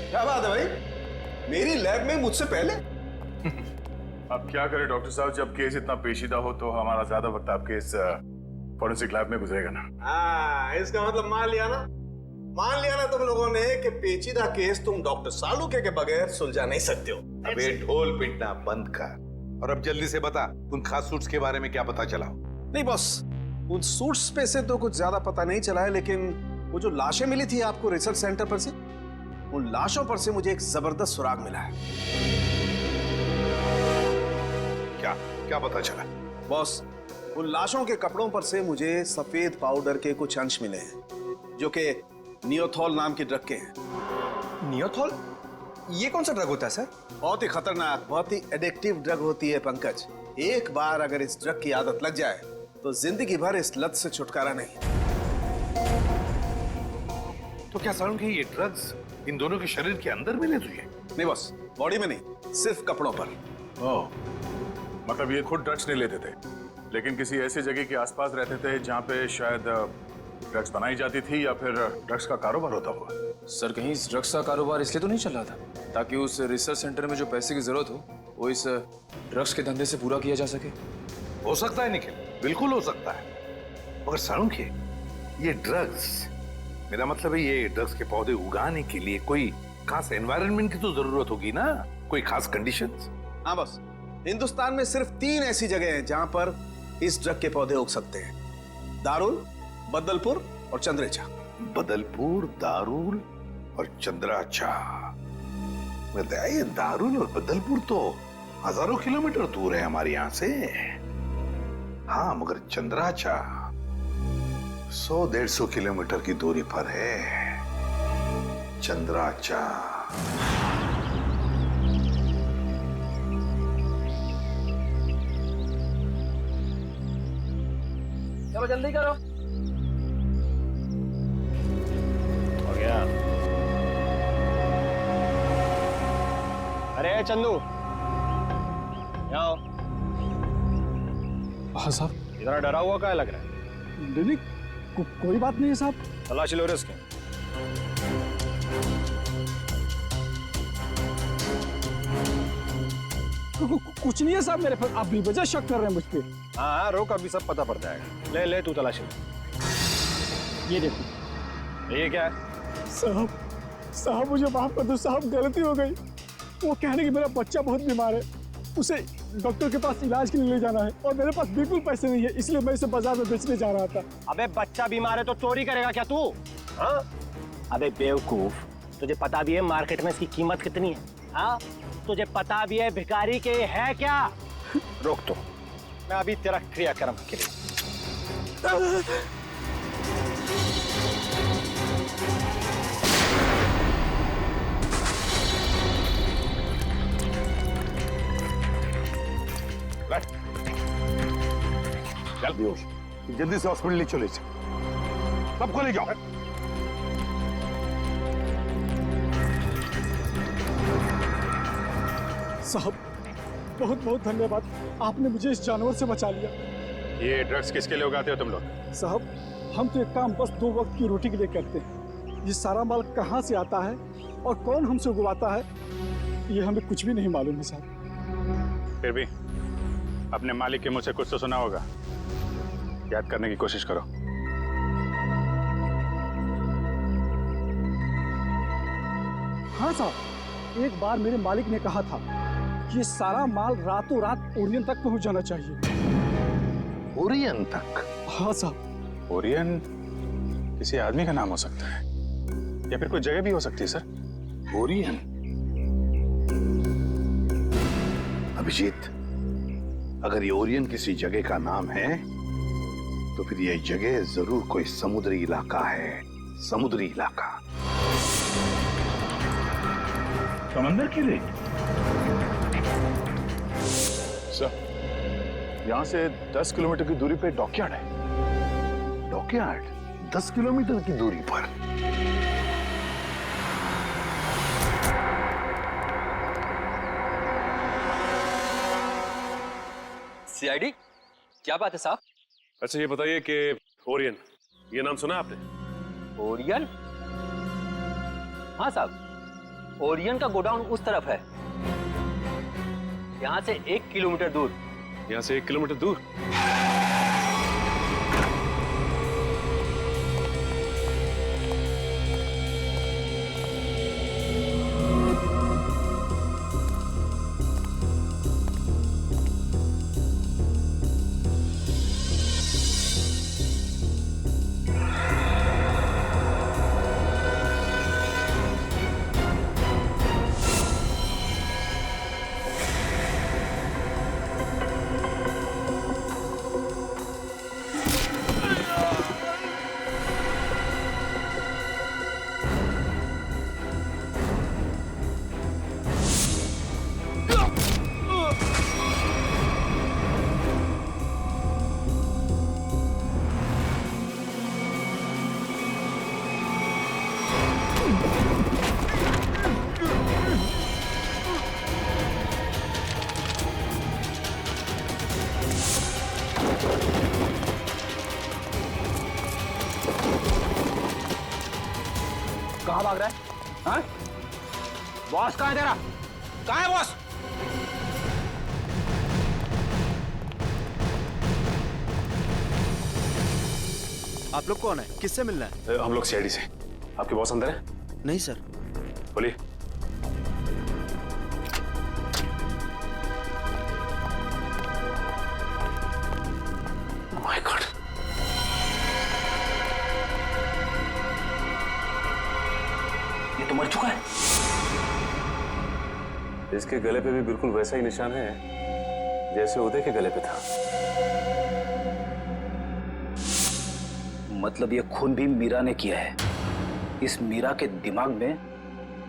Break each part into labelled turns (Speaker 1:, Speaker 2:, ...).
Speaker 1: क्या बात है भाई, मेरी लैब में मुझसे पहले?
Speaker 2: अब क्या करें डॉक्टर साहब, जब केस इतना पेचीदा हो तो हमारा ज्यादा वक्त आपके इस फॉरेंसिक लैब में गुजरेगा ना।
Speaker 1: हाँ, इसका मतलब मान लिया ना तुम लोगों ने कि पेचीदा केस तुम डॉक्टर सालुके के बगैर सुलझा नहीं सकते हो।
Speaker 3: अबे ढोल पिटना बंद कर और अब जल्दी से बता, उन खास सूट्स के बारे में क्या पता चला?
Speaker 1: नहीं बॉस, उन सूट्स पे से तो कुछ ज्यादा पता नहीं चला है, लेकिन वो जो लाशें मिली थी आपको रिसर्च सेंटर पर से, उन लाशों पर से मुझे एक जबरदस्त सुराग मिला है।
Speaker 3: क्या क्या पता चला?
Speaker 1: बॉस, उन लाशों के कपड़ों पर से मुझे सफेद पाउडर के कुछ अंश मिले हैं, जो कि नियोथॉल नाम के ड्रग के हैं।
Speaker 4: नियोथॉल? ये कौन सा ड्रग होता है सर?
Speaker 1: बहुत ही खतरनाक, बहुत ही एडिक्टिव ड्रग होती है पंकज। एक बार अगर इस ड्रग की आदत लग जाए तो जिंदगी भर इस लत से छुटकारा नहीं।
Speaker 3: तो क्या सालुंके ये ड्रग्स इन दोनों के शरीर के अंदर मिले तुझे?
Speaker 1: नहीं बॉस, बॉडी में नहीं, सिर्फ कपड़ों पर।
Speaker 2: ओह, मतलब ये खुद ड्रग्स नहीं लेते थे, लेकिन किसी ऐसी जगह के आसपास रहते थे जहाँ पे शायद ड्रग्स बनाई जाती थी या फिर ड्रग्स का कारोबार होता हुआ।
Speaker 5: सर कहीं इस ड्रग्स का कारोबार इसलिए तो नहीं चल रहा था ताकि उस रिसर्च सेंटर में जो पैसे की जरूरत हो वो इस ड्रग्स के धंधे से पूरा किया जा सके?
Speaker 3: हो सकता है निखिल, बिल्कुल हो सकता है, मगर सालुंके ये ड्रग्स, मेरा मतलब है ये ड्रग्स के पौधे उगाने के लिए कोई खास एनवायरनमेंट की तो जरूरत होगी ना, कोई खास कंडीशंस?
Speaker 1: हाँ बॉस, हिंदुस्तान में सिर्फ 3 ऐसी जगह हैं जहां पर इस ड्रग के पौधे उग सकते हैं। दारुल, बदलपुर और चंद्रेचा।
Speaker 3: बदलपुर, दारुल और चंद्राचा। ये दारुल और बदलपुर तो हजारों किलोमीटर दूर है हमारे यहाँ से। हाँ, मगर चंद्राचा 100-150 किलोमीटर की दूरी पर है। चंद्राचा।
Speaker 6: चलो जल्दी करो। हो गया। अरे चंदू, आओ।
Speaker 7: हाँ साहब।
Speaker 6: इतना डरा हुआ क्या लग रहा है?
Speaker 7: नहीं, कोई बात नहीं है साहब।
Speaker 6: तलाशी लो इसके।
Speaker 7: कुछ नहीं है साहब मेरे पास, आप बेवजह शक कर रहे हैं मुझ पे।
Speaker 6: हाँ रोक, अभी सब पता पड़ जाएगा। ले ले तू तलाशी ले।
Speaker 7: ये देखो।
Speaker 6: ये क्या है?
Speaker 7: साहब मुझे माफ कर दो साहब, गलती हो गई। वो कहने कि मेरा बच्चा बहुत बीमार है, उसे डॉक्टर के पास इलाज के लिए ले जाना है और मेरे पास बिल्कुल पैसे नहीं है, इसलिए मैं इसे बाजार में बेचने जा रहा था।
Speaker 6: अबे बच्चा बीमार है तो चोरी करेगा क्या तू? हाँ? अबे बेवकूफ, तुझे पता भी है मार्केट में इसकी कीमत कितनी है? हाँ? तुझे पता भी है भिखारी के है क्या? रोक तो, मैं अभी तेरा क्रियाक्रम के लिए।
Speaker 3: जल्दी से हॉस्पिटल ले चले, सबको ले जाओ।
Speaker 7: साहब बहुत बहुत धन्यवाद, आपने मुझे इस जानवर से बचा लिया।
Speaker 2: ये ड्रग्स किसके लिए उगाते हो तुम लोग?
Speaker 7: साहब हम तो एक काम बस 2 वक्त की रोटी के लिए करते हैं। ये सारा माल कहाँ से आता है और कौन हमसे उगवाता है, ये हमें कुछ भी नहीं मालूम है साहब।
Speaker 2: फिर भी अपने मालिक के मुंह से कुछ तो सुना होगा, याद करने की कोशिश करो।
Speaker 7: हाँ साहब, एक बार मेरे मालिक ने कहा था कि ये सारा माल रातों रात ओरियन तक पहुंच जाना चाहिए।
Speaker 3: ओरियन तक?
Speaker 7: हाँ साहब।
Speaker 2: ओरियन किसी आदमी का नाम हो सकता है या फिर कोई जगह भी हो सकती है सर।
Speaker 3: ओरियन? अभिजीत, अगर ये ओरियन किसी जगह का नाम है तो फिर यह जगह जरूर कोई समुद्री इलाका है। समुद्री इलाका। समंदर की रेत?
Speaker 2: सर, यहाँ से 10 किलोमीटर की दूरी पे डॉकयार्ड है।
Speaker 3: डॉकयार्ड 10 किलोमीटर की दूरी पर?
Speaker 4: सीआईडी, क्या बात है साहब?
Speaker 8: अच्छा ये बताइए कि ओरियन, ये नाम सुना आपने?
Speaker 4: ओरियन? हाँ साहब,
Speaker 9: ओरियन का गोडाउन उस तरफ है, यहाँ से 1 किलोमीटर दूर।
Speaker 8: यहाँ से 1 किलोमीटर दूर?
Speaker 6: कहाँ भाग रहा है? हाँ? बॉस कहाँ है तेरा? कहाँ है बॉस?
Speaker 1: आप लोग कौन है? किससे मिलना है?
Speaker 8: हम लोग सीआईडी से। आपके बॉस अंदर है?
Speaker 1: नहीं सर।
Speaker 8: बोलिए। माय गॉड,
Speaker 9: ये तो मर चुका है।
Speaker 8: इसके गले पे भी बिल्कुल वैसा ही निशान है जैसे उदय के गले पे था।
Speaker 9: मतलब ये खून भी मीरा ने किया है। इस मीरा के दिमाग में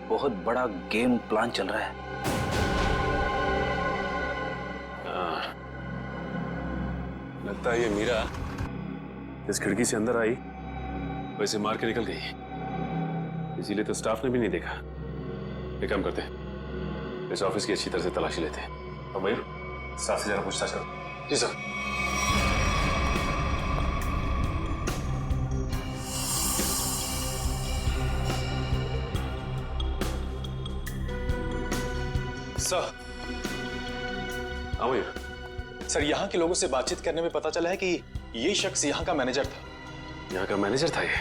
Speaker 9: बहुत बड़ा गेम प्लान चल रहा है।
Speaker 8: लगता है ये मीरा इस खिड़की से अंदर आई, वैसे मार के निकल गई। इसीलिए तो स्टाफ ने भी नहीं देखा। एक काम करते हैं, इस ऑफिस की अच्छी तरह से तलाशी लेते हैं। और मयूर, स्टाफ से जरा पूछताछ करो। जी सर।
Speaker 10: सर,
Speaker 8: हाँ मयूर।
Speaker 10: सर यहाँ के लोगों से बातचीत करने में पता चला है कि ये शख्स यहाँ का मैनेजर था।
Speaker 8: यहाँ का मैनेजर था ये?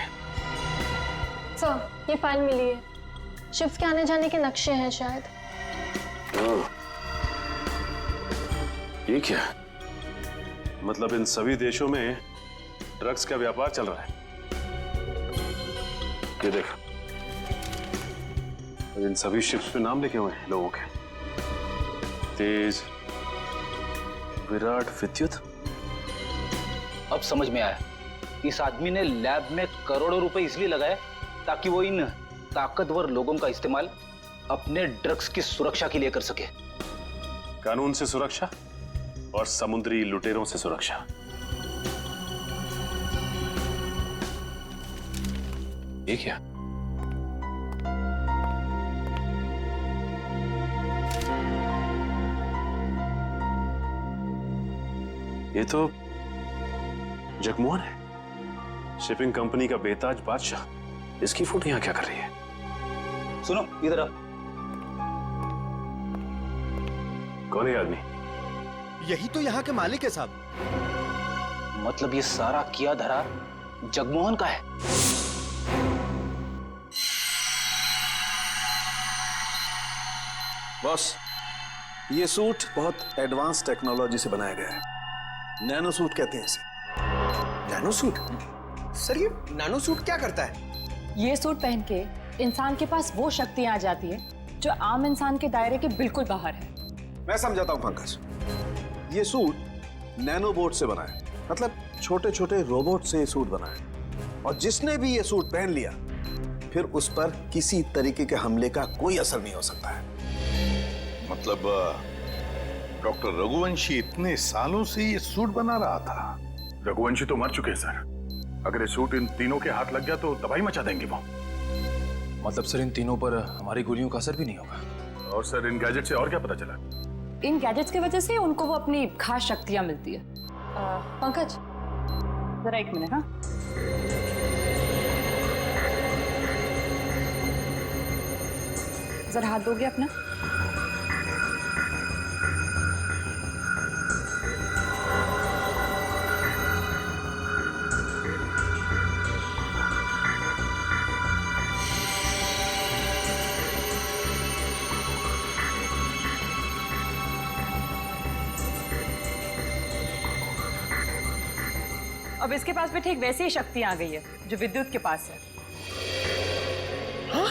Speaker 11: सर, ये फाइल मिली है। शिफ्ट के आने जाने के नक्शे हैं शायद।
Speaker 8: ये क्या? मतलब इन सभी देशों में ड्रग्स का व्यापार चल रहा है। ये देख, इन सभी शिप्स पे नाम लिखे हुए हैं लोगों के। तेज, विराट, विद्युत।
Speaker 9: अब समझ में आया, इस आदमी ने लैब में करोड़ों रुपए इसलिए लगाए ताकि वो इन ताकतवर लोगों का इस्तेमाल अपने ड्रग्स की सुरक्षा के लिए कर सके।
Speaker 8: कानून से सुरक्षा और समुद्री लुटेरों से सुरक्षा। ये क्या? ये तो जगमोहन है, शिपिंग कंपनी का बेताज बादशाह। इसकी फोटो यहां क्या कर रही है?
Speaker 9: सुनो इधर आ।
Speaker 8: कौन है आदमी?
Speaker 1: यही तो यहाँ के मालिक है साहब।
Speaker 9: मतलब ये सारा किया धरा जगमोहन का है।
Speaker 1: बॉस, ये सूट बहुत एडवांस टेक्नोलॉजी से बनाया गया है। नैनो सूट कहते हैं इसे।
Speaker 4: Nano suit? सर, ये नैनो सूट क्या करता है?
Speaker 12: ये सूट पहन के इंसान के पास वो शक्तियां आ जाती है जो आम इंसान के दायरे के बिल्कुल बाहर है।
Speaker 1: मैं समझाता हूं पंकज। ये सूट नैनो बोट से बना है, मतलब छोटे छोटे रोबोट से ये सूट बना है। और जिसने भी ये सूट पहन लिया, फिर उस पर किसी तरीके के हमले का कोई असर नहीं हो सकता है।
Speaker 3: मतलब डॉक्टर रघुवंशी इतने सालों से ये सूट बना रहा था?
Speaker 2: रघुवंशी तो मर चुके हैं सर। अगर ये सूट इन तीनों के हाथ लग गया तो तबाही मचा देंगे वो।
Speaker 5: मतलब सर, इन तीनों पर हमारी गोलियों का असर भी नहीं होगा?
Speaker 2: और सर, इन गैजेट से और क्या पता चला?
Speaker 12: इन गैजेट्स की वजह से उनको वो अपनी खास शक्तियां मिलती है। पंकज, जरा 1 मिनट। हाँ, जरा हाथ दोगे अपना? अब इसके पास भी ठीक वैसी ही शक्ति आ गई है जो विद्युत के पास है।
Speaker 7: हाँ?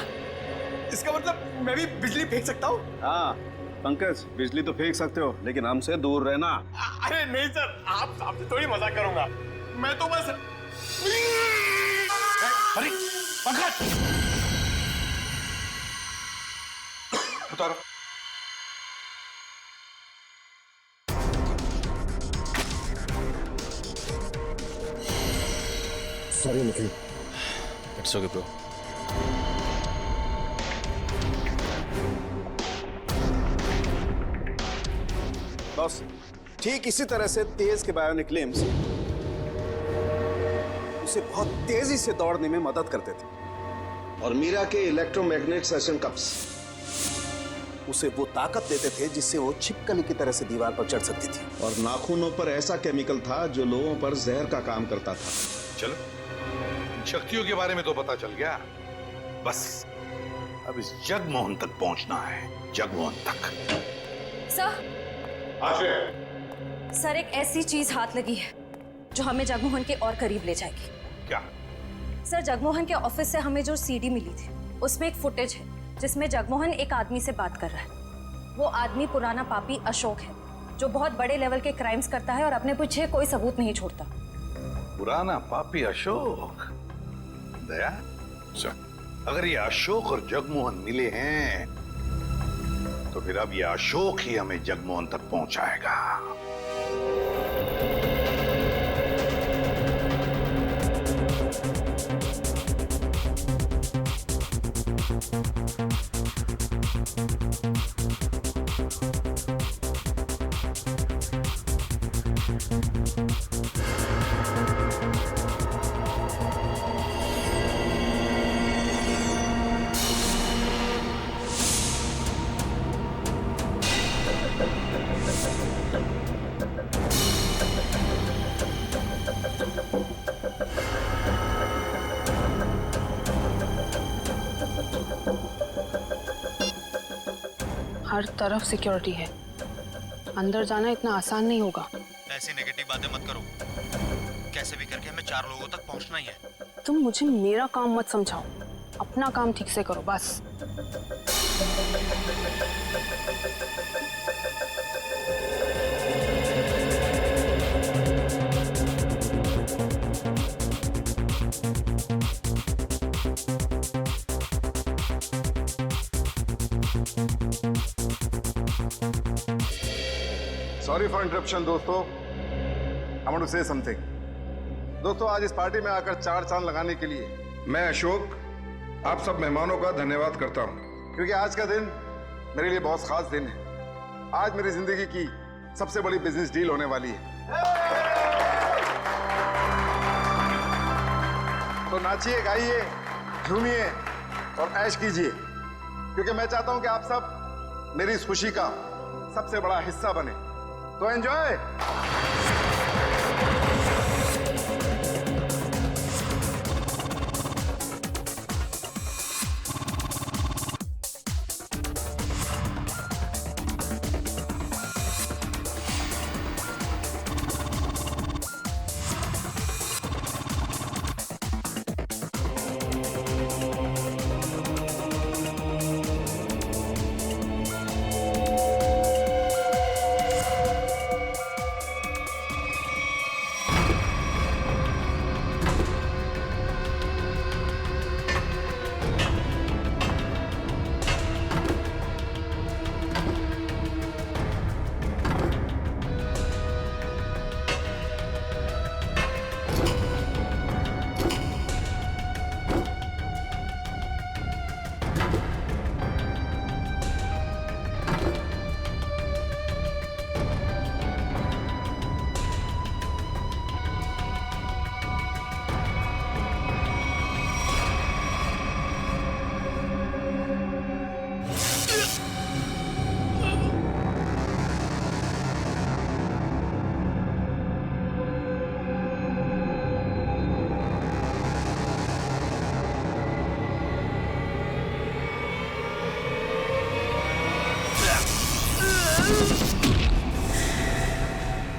Speaker 7: इसका मतलब मैं भी बिजली फेंक सकता हूँ?
Speaker 1: हाँ पंकज, बिजली तो फेंक सकते हो लेकिन हमसे दूर रहना।
Speaker 7: अरे नहीं सर, आपसे थोड़ी मजाक करूंगा। मैं तो बस
Speaker 3: अरे पंकज, उतारो।
Speaker 6: Sorry Nikhil.
Speaker 10: It's okay bro.
Speaker 1: बस ठीक इसी तरह से तेज के बायोनिक लिम्स उसे बहुत तेजी से दौड़ने में मदद करते थे, और मीरा के इलेक्ट्रोमैग्नेट सेशन कप्स उसे वो ताकत देते थे जिससे वो छिपकली की तरह से दीवार पर चढ़ सकती थी। और नाखूनों पर ऐसा केमिकल था जो लोगों पर जहर का काम करता था।
Speaker 3: चलो, शक्तियों के बारे में तो पता चल गया, बस अब इस जगमोहन तक पहुंचना है। जगमोहन तक।
Speaker 12: सर, सर एक ऐसी चीज हाथ लगी है जो हमें जगमोहन के और करीब ले जाएगी।
Speaker 3: क्या?
Speaker 12: सर, जगमोहन के ऑफिस से हमें जो सीडी मिली थी उसमें एक फुटेज है जिसमें जगमोहन एक आदमी से बात कर रहा है। वो आदमी पुराना पापी अशोक है जो बहुत बड़े लेवल के क्राइम्स करता है और अपने पीछे कोई सबूत नहीं छोड़ता।
Speaker 3: पुराना पापी अशोक? दया, अगर ये अशोक और जगमोहन मिले हैं तो फिर अब ये अशोक ही हमें जगमोहन तक पहुंचाएगा।
Speaker 13: हर तरफ सिक्योरिटी है, अंदर जाना इतना आसान नहीं होगा।
Speaker 14: ऐसी नेगेटिव बातें मत करो, कैसे भी करके हमें 4 लोगों तक पहुंचना ही है।
Speaker 13: तुम मुझे मेरा काम मत समझाओ, अपना काम ठीक से करो बस।
Speaker 15: सॉरी फॉर इंटरप्शन दोस्तों, I want to say something. दोस्तों, आज इस पार्टी में आकर 4 चांद लगाने के लिए मैं अशोक आप सब मेहमानों का धन्यवाद करता हूं, क्योंकि आज का दिन मेरे लिए बहुत खास दिन है। आज मेरी जिंदगी की सबसे बड़ी बिजनेस डील होने वाली है। तो नाचिए, गाइए, झूमिए और ऐश कीजिए, क्योंकि मैं चाहता हूं कि आप सब मेरी इस खुशी का सबसे बड़ा हिस्सा बने। तो एंजॉय।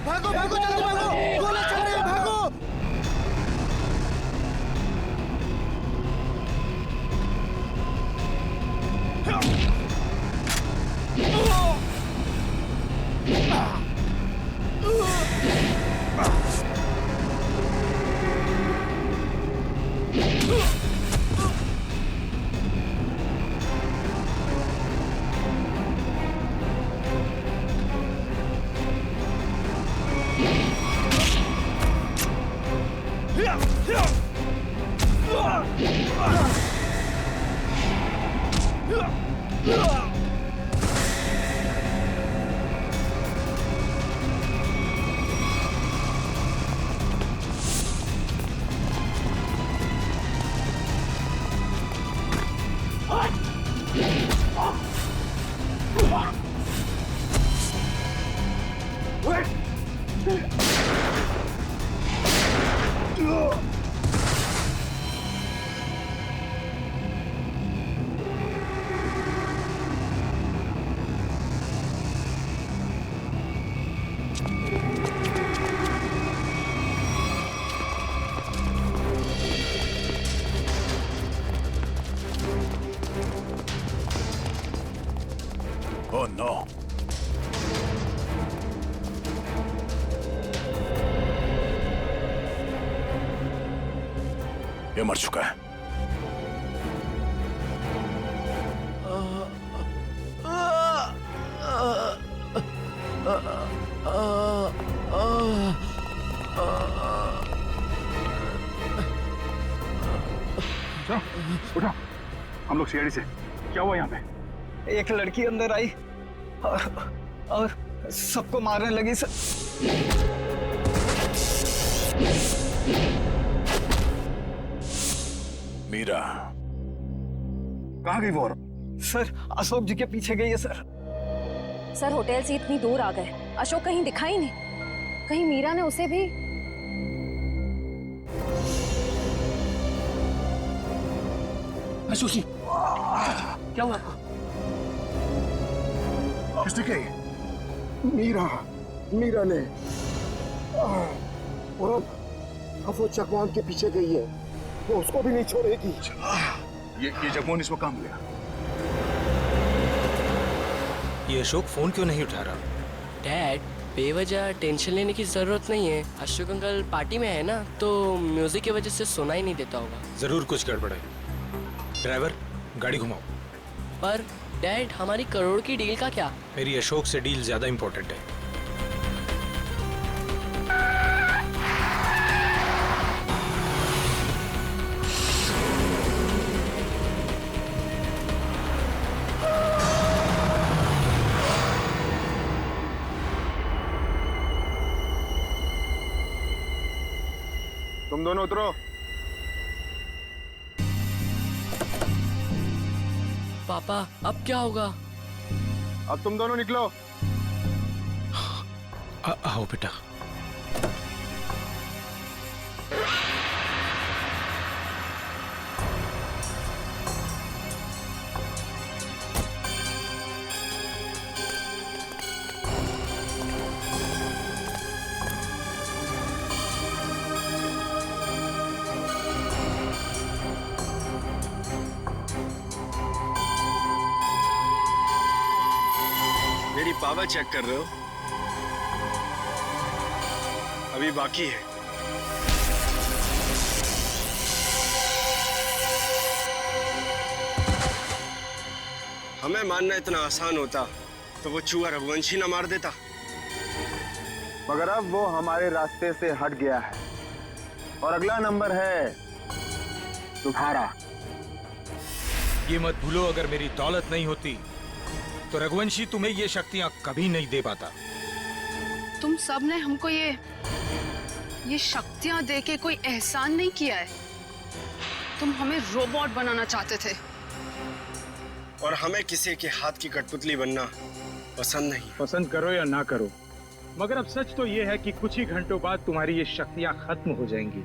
Speaker 16: भागो भागो जल्दी भागो, गोले चल रहे हैं, भागो।
Speaker 2: Oh no! ये मर चुका है।
Speaker 7: उठा, हम लोग सीआईडी से। क्या हुआ यहाँ पे?
Speaker 4: एक लड़की अंदर आई और सबको मारने लगी सर।
Speaker 2: मीरा
Speaker 7: कहाँ गई वो?
Speaker 4: सर अशोक जी के पीछे गई है सर।
Speaker 12: सर होटल से इतनी दूर आ गए, अशोक कहीं दिखाई नहीं। कहीं मीरा ने उसे भी।
Speaker 4: अशोक जी क्या हुआ?
Speaker 7: किसने कही? मीरा ने। और अब वो चकवान के पीछे गई है, वो उसको भी नहीं छोड़ेगी।
Speaker 2: ये जगमोहन इसको काम लिया।
Speaker 17: ये अशोक फोन क्यों नहीं उठा रहा?
Speaker 18: डैड, बेवजह टेंशन लेने की जरूरत नहीं है। अशोक अंकल पार्टी में है ना, तो म्यूजिक की वजह से सुनाई नहीं देता होगा।
Speaker 17: जरूर कुछ गड़बड़ है। ड्राइवर, गाड़ी घुमाओ।
Speaker 18: पर डैड, हमारी करोड़ की डील का क्या?
Speaker 17: मेरी अशोक से डील ज्यादा इंपॉर्टेंट है।
Speaker 15: तुम दोनों उतरो।
Speaker 18: पापा, अब क्या होगा?
Speaker 15: अब तुम दोनों निकलो।
Speaker 17: आओ बेटा।
Speaker 19: मेरी पावर चेक कर रहे हो? अभी बाकी है। हमें मारना इतना आसान होता तो वो चूहा रघुवंशी ना मार देता।
Speaker 15: मगर अब वो हमारे रास्ते से हट गया है और अगला नंबर है तुम्हारा।
Speaker 17: ये मत भूलो, अगर मेरी दौलत नहीं होती तो रघुवंशी तुम्हें ये शक्तियां कभी नहीं दे पाता।
Speaker 13: तुम सब ने हमको ये शक्तियां देके कोई एहसान नहीं किया है। तुम हमें रोबोट बनाना चाहते थे
Speaker 19: और हमें किसी के हाथ की कठपुतली बनना पसंद नहीं।
Speaker 7: पसंद करो या ना करो, मगर अब सच तो ये है कि कुछ ही घंटों बाद तुम्हारी ये शक्तियां खत्म हो जाएंगी।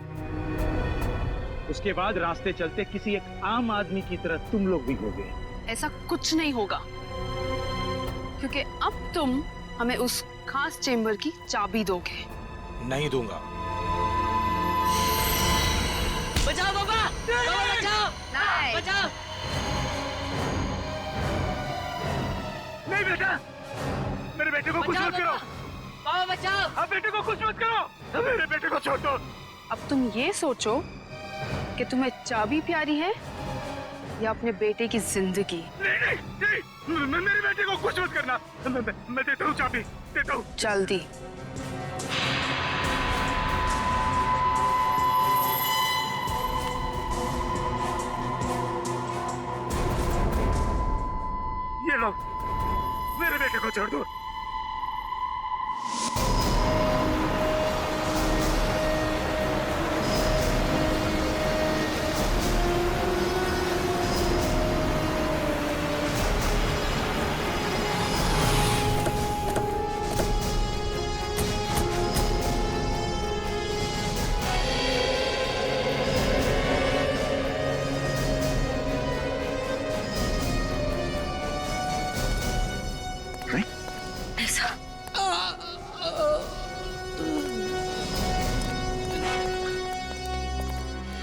Speaker 7: उसके बाद रास्ते चलते किसी एक आम आदमी की तरह तुम लोग भी होगे।
Speaker 13: ऐसा कुछ नहीं होगा, क्योंकि अब तुम हमें उस खास चेम्बर की चाबी दोगे?
Speaker 17: नहीं दूंगा।
Speaker 18: बचाओ बाबा, बचाओ, बचाओ।
Speaker 16: नहीं बेटा, मेरे बेटे को कुछ मत करो।
Speaker 18: बाबा बचाओ।
Speaker 16: अब बेटे को कुछ मत करो, मेरे बेटे को छोड़ दो।
Speaker 13: अब तुम ये सोचो कि तुम्हें चाबी प्यारी है या अपने बेटे की जिंदगी?
Speaker 16: नहीं नहीं नहीं, मेरे बेटे को कुछ मत करना। मैं देता हूँ चाबी, देता हूँ।
Speaker 13: जल्दी।
Speaker 16: ये लो, मेरे बेटे को छोड़ दो।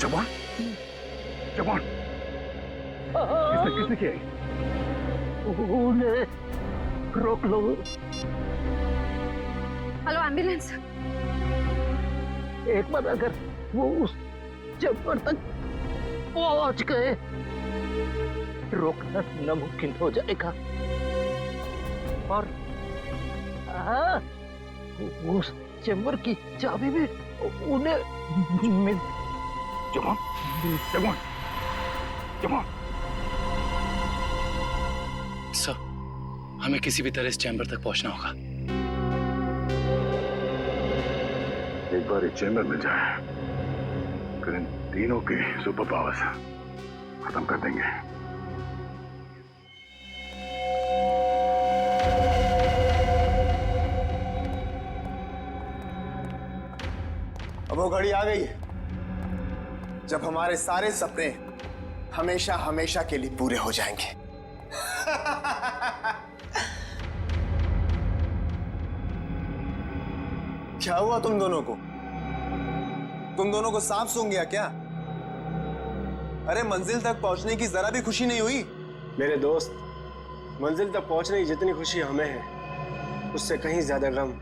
Speaker 16: जवान, जवान, किसने किया?
Speaker 6: उन्हें रोक लो।
Speaker 12: Hello ambulance.
Speaker 6: एक बार अगर वो उस चेम्बर तक पहुंच गए, रोकना नामुमकिन हो जाएगा। और उस चेम्बर की चाबी भी उन्हें मिल।
Speaker 16: जवान, जवान, जवान।
Speaker 9: सर, हमें किसी भी तरह इस चैम्बर तक पहुंचना होगा।
Speaker 2: एक बार इस चैम्बर में जाए, फिर इन तीनों के सुपर पावर्स खत्म कर देंगे।
Speaker 20: अब वो घड़ी आ गई है जब हमारे सारे सपने हमेशा हमेशा के लिए पूरे हो जाएंगे। क्या हुआ तुम दोनों को? तुम दोनों को सांप सूंघ गया क्या? अरे मंजिल तक पहुंचने की जरा भी खुशी नहीं हुई?
Speaker 19: मेरे दोस्त, मंजिल तक पहुंचने की जितनी खुशी हमें है, उससे कहीं ज्यादा गम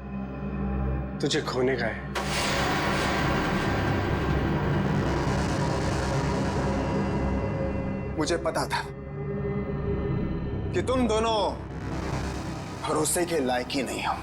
Speaker 19: तुझे खोने का है।
Speaker 20: मुझे पता था कि तुम दोनों भरोसे के लायक ही नहीं हो।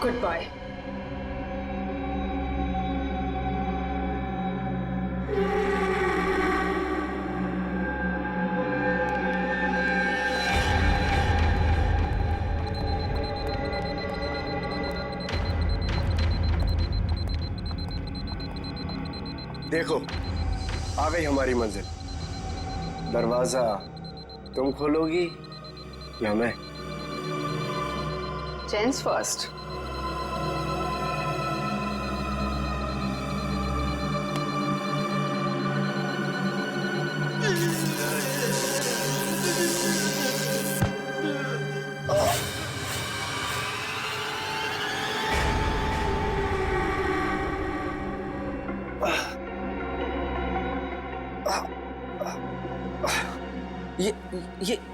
Speaker 13: Goodbye.
Speaker 19: देखो, आ गई हमारी मंजिल। दरवाजा तुम खोलोगी या मैं?
Speaker 13: Gents first.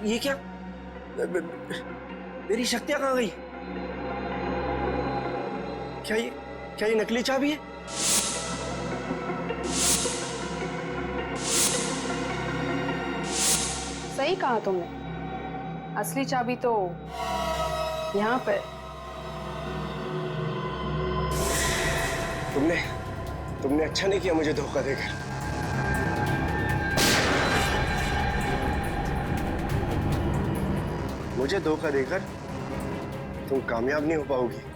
Speaker 6: ये क्या? मेरी शक्तियां कहाँ गई? क्या ये नकली चाबी है?
Speaker 13: सही कहा तुमने, असली चाबी तो यहाँ पर।
Speaker 19: तुमने अच्छा नहीं किया मुझे धोखा देकर। मुझे धोखा देकर तुम कामयाब नहीं हो पाओगी।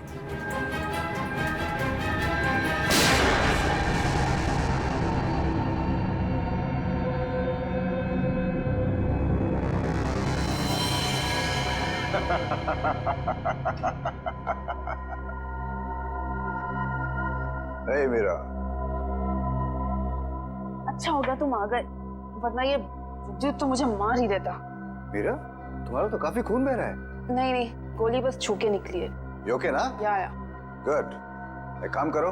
Speaker 15: हे मीरा,
Speaker 13: अच्छा हो गया तुम आ गए, वरना ये विद्युत तो मुझे मार ही देता।
Speaker 15: मीरा, तुम्हारा तो काफी खून बह रहा है।
Speaker 13: नहीं, गोली बस छू के निकली है।
Speaker 15: You okay ना?
Speaker 13: या।
Speaker 15: गुड। एक काम करो,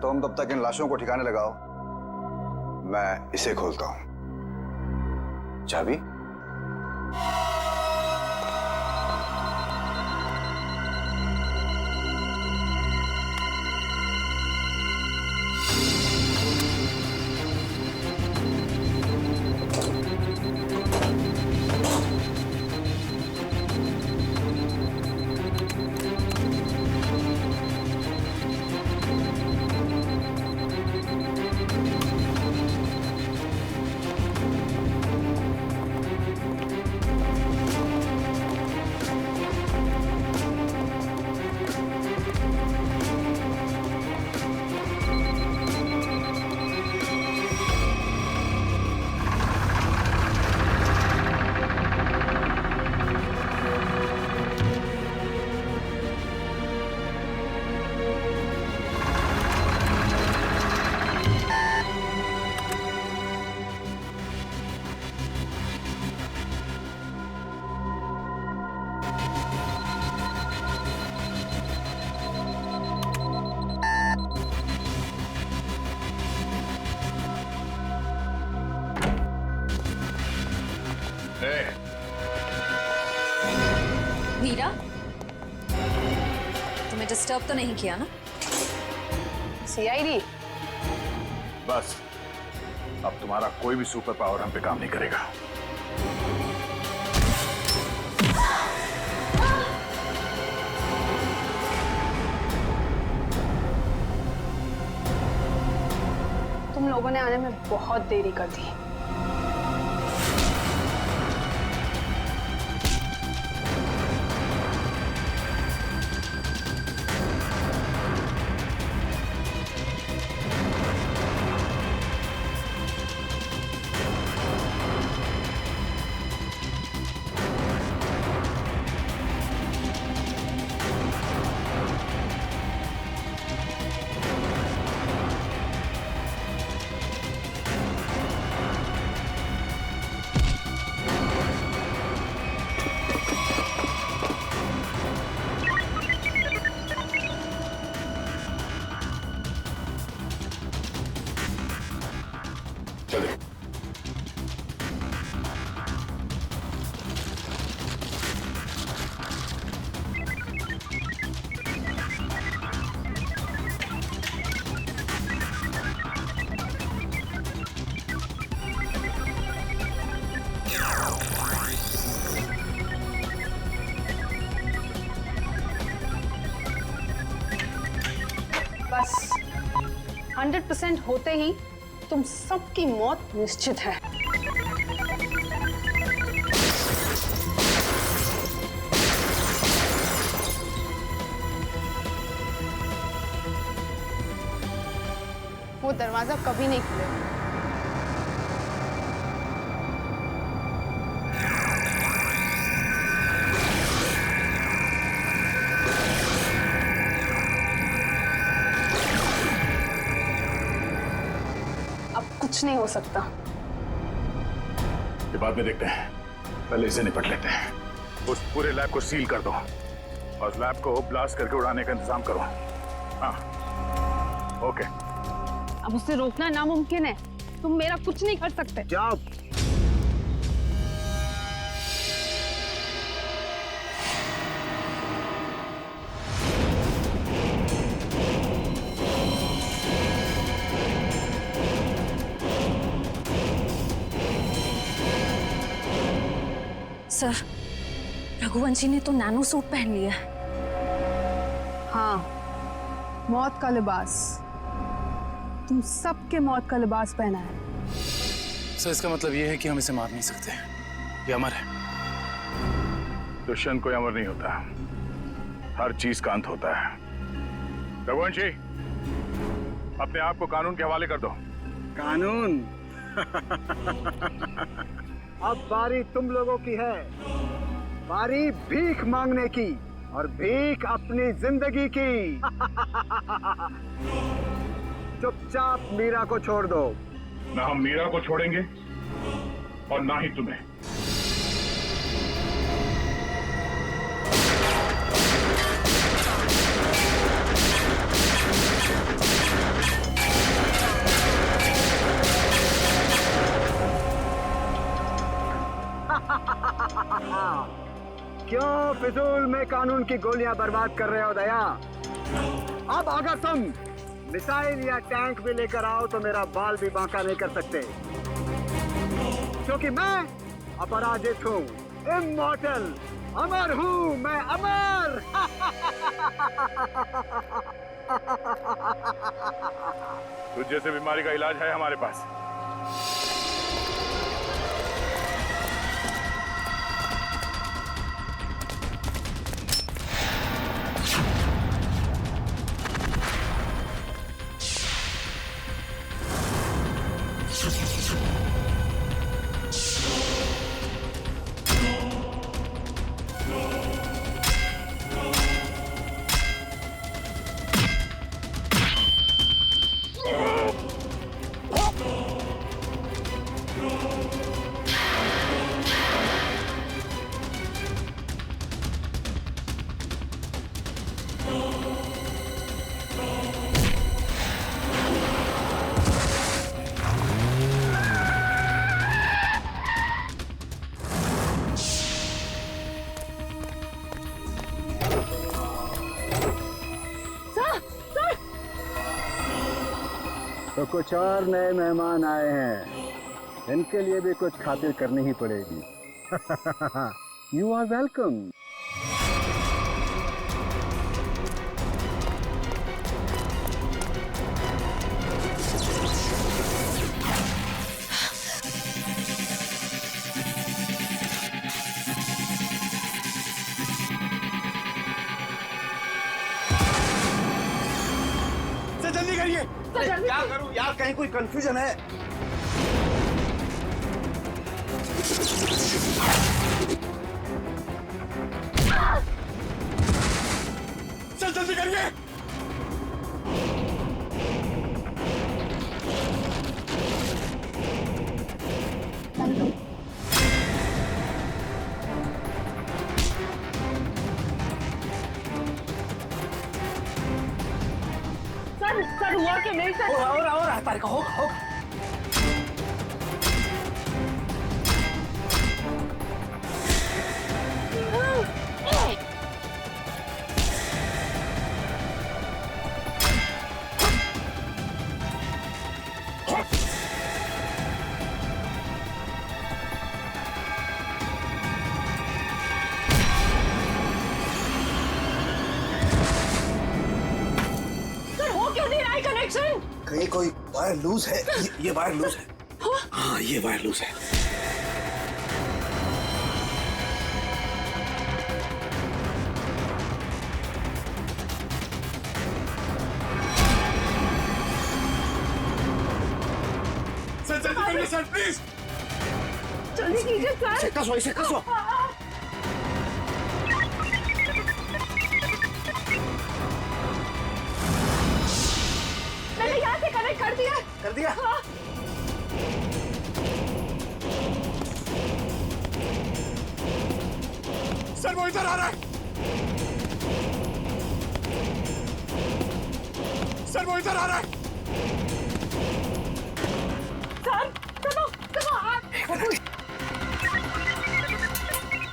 Speaker 15: तुम तब तक इन लाशों को ठिकाने लगाओ, मैं इसे खोलता हूं। चाबी?
Speaker 12: मीरा, तुम्हें डिस्टर्ब तो नहीं किया ना?
Speaker 13: सीआईडी?
Speaker 2: बस अब तुम्हारा कोई भी सुपर पावर हम पे काम नहीं करेगा।
Speaker 13: तुम लोगों ने आने में बहुत देरी कर दी।
Speaker 2: चलिए।
Speaker 13: बस 100% होते ही तुम सबकी मौत निश्चित है। वो दरवाजा कभी नहीं खुलेगा। कुछ नहीं हो सकता।
Speaker 2: ये बाद में देखते हैं, पहले इसे निपट लेते हैं। उस पूरे लैब को सील कर दो और लैब को ब्लास्ट करके उड़ाने का इंतजाम करो। हाँ, ओके।
Speaker 13: अब उसे रोकना नामुमकिन है। तुम मेरा कुछ नहीं कर सकते।
Speaker 6: क्या?
Speaker 12: सर, रघुवंशी ने तो नैनो सूट पहन लिया है।
Speaker 13: हाँ, मौत का लिबास। तुम सबके मौत का लिबास पहना है।
Speaker 5: सर इसका मतलब ये है कि हम इसे मार नहीं सकते, ये अमर है।
Speaker 2: दुष्यंत कोई अमर नहीं होता, हर चीज का अंत होता है। रघुवंशी, अपने आप को कानून के हवाले कर दो।
Speaker 7: कानून? अब बारी तुम लोगों की है, बारी भीख मांगने की, और भीख अपनी जिंदगी की। चुपचाप मीरा को छोड़ दो।
Speaker 2: ना हम मीरा को छोड़ेंगे और ना ही तुम्हें।
Speaker 7: क्यों फिजूल में कानून की गोलियां बर्बाद कर रहे हो दया? अब अगर तुम मिसाइल या टैंक भी लेकर आओ तो मेरा बाल भी बांका नहीं कर सकते, क्योंकि मैं अपराजित हूँ, इमॉर्टल, अमर हूँ मैं, अमर।
Speaker 2: तुझ जैसे बीमारी का इलाज है हमारे पास।
Speaker 7: तो कुछ और नए मेहमान आए हैं, इनके लिए भी कुछ खातिर करनी ही पड़ेगी। You are welcome.
Speaker 19: जल्दी करिए। क्या करूं यार, कहीं कोई कंफ्यूजन है? चल जल्दी करिए।
Speaker 13: सर हुआ कि नहीं सर?
Speaker 6: और तारिका होगा।
Speaker 1: कहीं कोई वायर लूज है। ये वायर लूज है। हाँ ये वायर लूज है।
Speaker 16: सर जल्दी करिए सर, प्लीज
Speaker 13: जल्दी कीजिए सर।
Speaker 1: इसे कसो।
Speaker 13: मैंने यहाँ से कनेक्ट कर दिया।
Speaker 1: कर दिया?
Speaker 13: हाँ।
Speaker 16: सर वो इधर आ रहा है। सर वो इधर आ रहा है।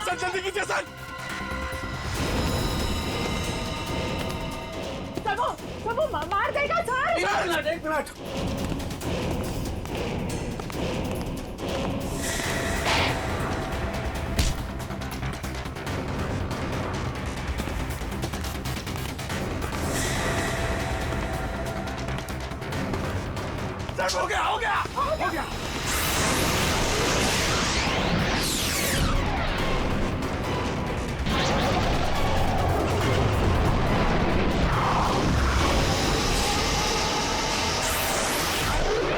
Speaker 16: सर जल्दी कीजिए सर।
Speaker 13: वो मार देगा सर।
Speaker 1: एक मिनट।
Speaker 16: हो गया हो गया हो गया।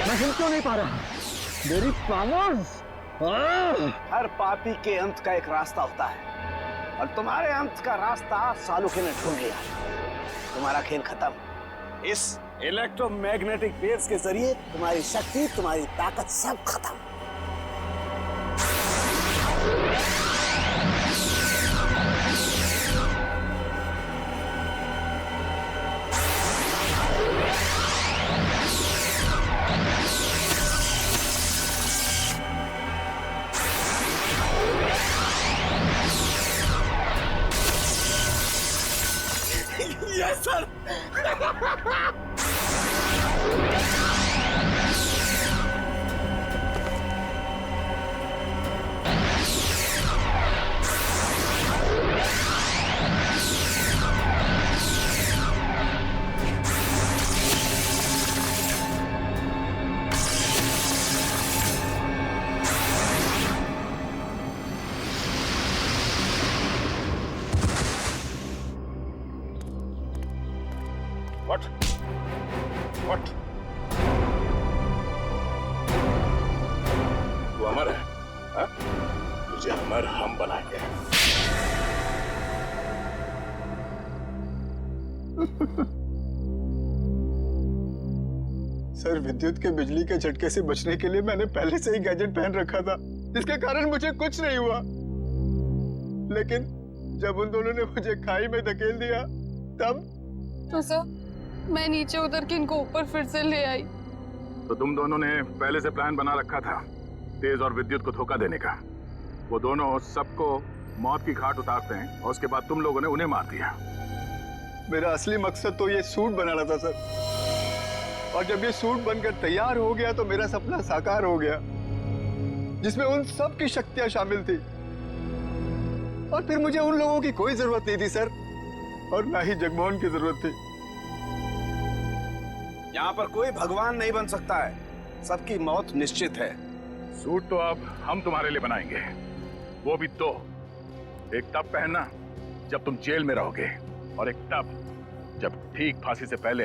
Speaker 6: मैं हिल क्यों नहीं पा रहा? मेरी पावर्स। हर पापी के अंत का एक रास्ता होता है और तुम्हारे अंत का रास्ता सालुके ने ढूंढ लिया। तुम्हारा खेल खत्म। इस इलेक्ट्रोमैग्नेटिक वेव्स के जरिए तुम्हारी शक्ति, तुम्हारी ताकत सब खत्म।
Speaker 16: Yes sir.
Speaker 2: What? तू अमर है, हाँ? तुझे अमर हम बनाएंगे।
Speaker 7: सर, विद्युत के बिजली के झटके से बचने के लिए मैंने पहले से ही गैजेट पहन रखा था, जिसके कारण मुझे कुछ नहीं हुआ। लेकिन जब उन दोनों ने मुझे खाई में धकेल दिया, तब
Speaker 13: तो सर मैं नीचे उतर के इनको ऊपर फिर से ले आई।
Speaker 2: तो तुम दोनों ने पहले से प्लान बना रखा था तेज और विद्युत को धोखा देने का। वो दोनों सबको मौत की घाट उतारते हैं और उसके बाद तुम लोगों ने उन्हें मार दिया।
Speaker 7: मेरा असली मकसद तो ये सूट बनाना था सर, और जब ये सूट बनकर तैयार हो गया तो मेरा सपना साकार हो गया, जिसमें उन सब की शक्तियां शामिल थी। और फिर मुझे उन लोगों की कोई जरूरत नहीं थी सर, और ना ही जगमोहन की जरूरत थी।
Speaker 1: यहाँ पर कोई भगवान नहीं बन सकता है, सबकी मौत निश्चित है।
Speaker 2: सूट तो अब हम तुम्हारे लिए बनाएंगे, वो भी दो। एक तब पहनना जब तुम जेल में रहोगे, और एक तब जब ठीक फांसी से पहले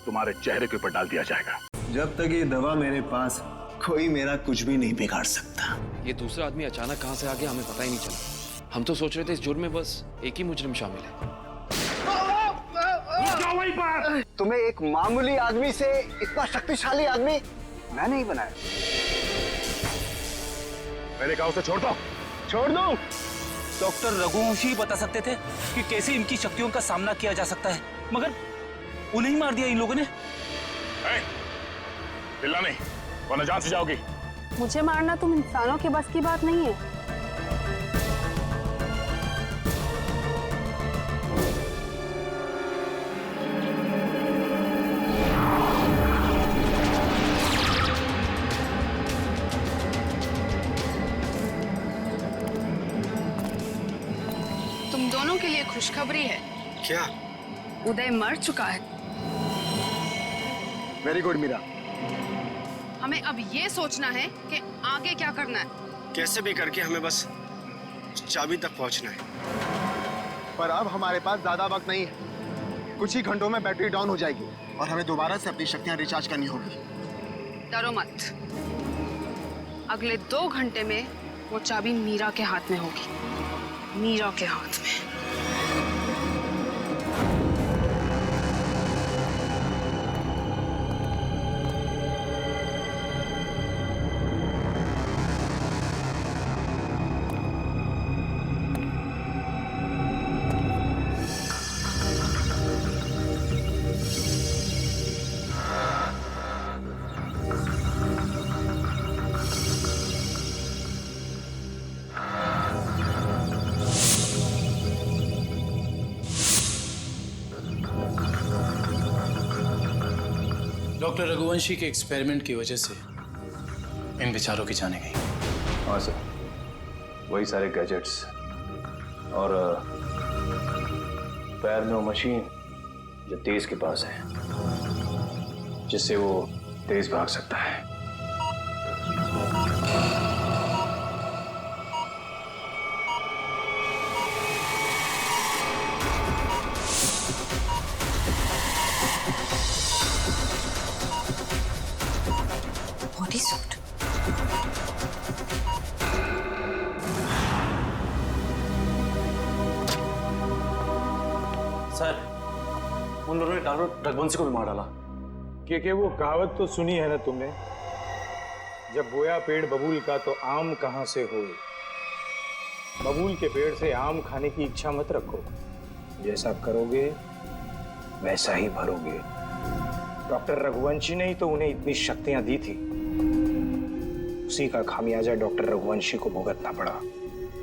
Speaker 2: तुम्हारे चेहरे के ऊपर डाल दिया जाएगा।
Speaker 20: जब तक ये दवा मेरे पास, कोई मेरा कुछ भी नहीं बिगाड़ सकता।
Speaker 5: ये दूसरा आदमी अचानक कहाँ से आ गया, हमें पता ही नहीं चला। हम तो सोच रहे थे इस जुर्म में बस एक ही मुजरिम शामिल है।
Speaker 6: तुम्हें एक मामूली आदमी से इतना शक्तिशाली आदमी मैं नहीं बनाया।
Speaker 2: मैंने कहा उसे छोड़ दो।
Speaker 6: छोड़ दो?
Speaker 9: डॉक्टर रघुवंशी बता सकते थे कि कैसे इनकी शक्तियों का सामना किया जा सकता है, मगर उन्हें ही मार दिया इन लोगों ने।
Speaker 2: चिल्ला नहीं, वरना जान से जाओगी।
Speaker 13: मुझे मारना तुम इंसानों के बस की बात नहीं है। तुम दोनों के लिए खुशखबरी है।
Speaker 20: क्या?
Speaker 13: उदय मर चुका है।
Speaker 6: Very good Meera.
Speaker 13: हमें अब ये सोचना है कि आगे क्या करना है।
Speaker 19: कैसे भी करके हमें बस चाबी तक पहुंचना है। पर अब हमारे पास ज्यादा वक्त नहीं है। कुछ ही घंटों में बैटरी डाउन हो जाएगी और हमें दोबारा से अपनी शक्तियां रिचार्ज करनी होगी।
Speaker 13: डरो मत, अगले 2 घंटे में वो चाबी मीरा के हाथ में होगी। मीरा के हाथ में।
Speaker 10: डॉक्टर रघुवंशी के एक्सपेरिमेंट की वजह से इन विचारों की जाने गई।
Speaker 5: हाँ सर, वही सारे गैजेट्स और पैर में वो मशीन जो तेज के पास है, जिससे वो तेज भाग सकता है।
Speaker 12: Body suit.
Speaker 10: सर, उन लोगों ने डॉक्टर रघुवंशी को भी मार डाला।
Speaker 17: कि वो कहावत तो सुनी है ना तुमने, जब बोया पेड़ बबूल का तो आम कहां से होए। बबूल के पेड़ से आम खाने की इच्छा मत रखो, जैसा करोगे वैसा ही भरोगे। डॉक्टर रघुवंशी ने ही तो उन्हें इतनी शक्तियां दी थी, उसी का खामियाजा डॉक्टर रघुवंशी को भुगतना पड़ा।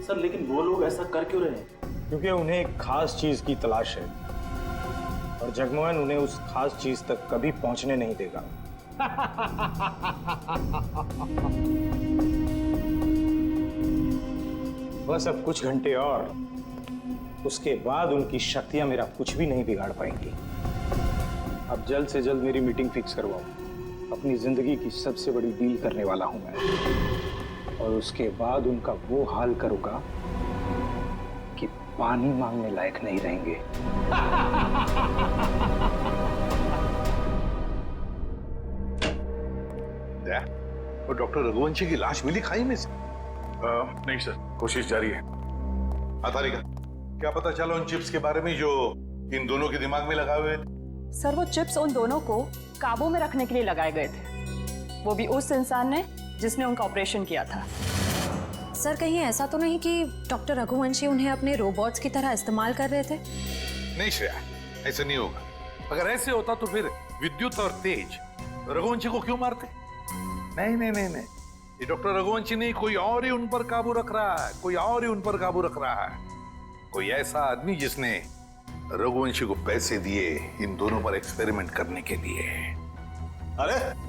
Speaker 10: सर लेकिन वो लोग ऐसा कर क्यों रहे हैं?
Speaker 17: क्योंकि उन्हें एक खास चीज की तलाश है और जगमोहन उन्हें उस खास चीज तक कभी पहुंचने नहीं देगा। बस अब कुछ घंटे और, उसके बाद उनकी शक्तियां मेरा कुछ भी नहीं बिगाड़ पाएंगी। अब जल्द से जल्द मेरी मीटिंग फिक्स करवाओ। अपनी जिंदगी की सबसे बड़ी डील करने वाला हूं मैं, और उसके बाद उनका वो हाल करूंगा कि पानी मांगने लायक नहीं रहेंगे।
Speaker 3: और डॉक्टर रघुवंशी की लाश मिली खाई में से?
Speaker 2: नहीं सर, कोशिश जारी है।
Speaker 3: तारिका, क्या पता चला उन चिप्स के बारे में जो इन दोनों के दिमाग में लगाए हुए थे?
Speaker 21: सर वो चिप्स उन दोनों को काबू में रखने के लिए लगाए गए थे, वो भी उस इंसान ने जिसने उनका ऑपरेशन किया था।
Speaker 12: सर कहीं ऐसा तो नहीं कि डॉक्टर रघुवंशी उन्हें अपने रोबोट्स की तरह इस्तेमाल कर रहे थे?
Speaker 3: नहीं श्रेया, ऐसा नहीं होगा। अगर ऐसे होता तो फिर विद्युत और तेज रघुवंशी को क्यों मारते? नहीं नहीं नहीं नहीं, ये डॉक्टर रघुवंशी नहीं, कोई और ही उन पर काबू रख रहा है, कोई और ही उन पर काबू रख रहा है। कोई ऐसा आदमी जिसने रघुवंशी को पैसे दिए इन दोनों पर एक्सपेरिमेंट करने के लिए।
Speaker 20: अरे